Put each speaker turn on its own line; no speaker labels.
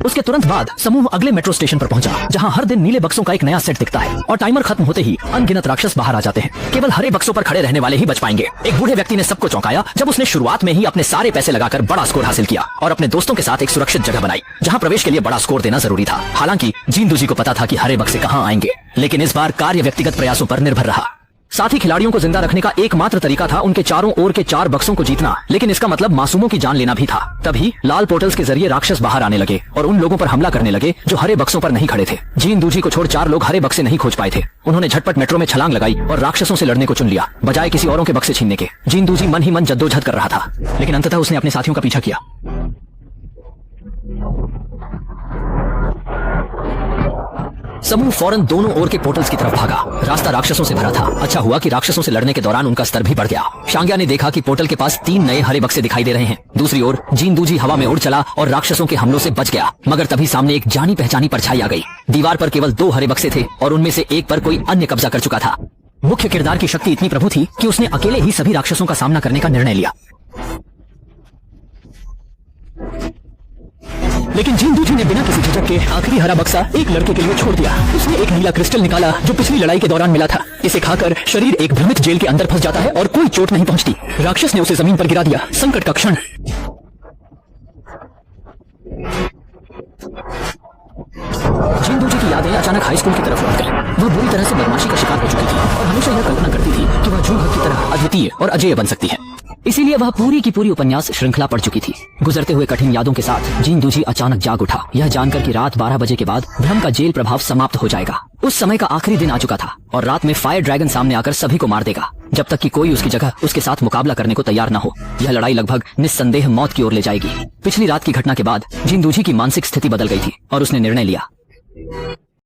उसके तुरंत बाद समूह अगले मेट्रो स्टेशन पर पहुंचा, जहां हर दिन नीले बक्सों का एक नया सेट दिखता है और टाइमर खत्म होते ही अनगिनत राक्षस बाहर आ जाते हैं। केवल हरे बक्सों पर खड़े रहने वाले ही बच पाएंगे। एक बूढ़े व्यक्ति ने सबको चौंकाया जब उसने शुरुआत में ही अपने सारे पैसे लगाकर बड़ा स्कोर हासिल किया और अपने दोस्तों के साथ एक सुरक्षित जगह बनाई, जहां प्रवेश के लिए बड़ा स्कोर देना जरूरी था। हालांकि जींदू जी को पता था कि हरे बक्से कहां आएंगे, लेकिन इस बार कार्य व्यक्तिगत प्रयासों पर निर्भर रहा। साथ ही खिलाड़ियों को जिंदा रखने का एकमात्र तरीका था उनके चारों ओर के 4 बक्सों को जीतना, लेकिन इसका मतलब मासूमों की जान लेना भी था। तभी लाल पोर्टल्स के जरिए राक्षस बाहर आने लगे और उन लोगों पर हमला करने लगे जो हरे बक्सों पर नहीं खड़े थे। जींदू जी को छोड़ 4 लोग हरे बक्से नहीं खोज पाए थे। उन्होंने झटपट मेट्रो में छलांग लगाई और राक्षसों से लड़ने को चुन लिया, बजाय किसी औरों के बक्से छीनने के। जींदू जी मन ही मन जद्दोजहद कर रहा था, लेकिन अंततः उसने अपने साथियों का पीछा किया। समूह फौरन दोनों ओर के पोर्टल्स की तरफ भागा। रास्ता राक्षसों से भरा था। अच्छा हुआ कि राक्षसों से लड़ने के दौरान उनका स्तर भी बढ़ गया। शांग्या ने देखा कि पोर्टल के पास 3 नए हरे बक्से दिखाई दे रहे हैं। दूसरी ओर जींदू जी हवा में उड़ चला और राक्षसों के हमलों से बच गया, मगर तभी सामने एक जानी पहचानी परछाई आ गई। दीवार पर केवल 2 हरे बक्से थे और उनमें से एक पर कोई अन्य कब्जा कर चुका था। मुख्य किरदार की शक्ति इतनी प्रभु थी कि उसने अकेले ही सभी राक्षसों का सामना करने का निर्णय लिया। लेकिन जींदू जी ने बिना किसी झिझक के आखिरी हरा बक्सा एक लड़के के लिए छोड़ दिया। उसने एक नीला क्रिस्टल निकाला जो पिछली लड़ाई के दौरान मिला था। इसे खाकर शरीर एक भ्रमित जेल के अंदर फंस जाता है और कोई चोट नहीं पहुंचती। राक्षस ने उसे जमीन पर गिरा दिया। संकट का क्षण। जींदू जी की यादें अचानक हाई स्कूल की तरफ लौट गई। वह बुरी तरह से बदमाशी का शिकार हो चुकी थी और हमेशा यह कल्पना करती थी कि वह जूहक की तरह अद्वितीय और अजेय बन सकती है। इसीलिए वह पूरी की पूरी उपन्यास श्रृंखला पढ़ चुकी थी। गुजरते हुए कठिन यादों के साथ जींदू जी अचानक जाग उठा, यह जानकर कि रात 12 बजे के बाद भ्रम का जेल प्रभाव समाप्त हो जाएगा। उस समय का आखिरी दिन आ चुका था और रात में फायर ड्रैगन सामने आकर सभी को मार देगा, जब तक कि कोई उसकी जगह उसके साथ मुकाबला करने को तैयार न हो। यह लड़ाई लगभग निस्संदेह मौत की ओर ले जाएगी। पिछली रात की घटना के बाद जींदू जी की मानसिक स्थिति बदल गई थी और उसने निर्णय लिया।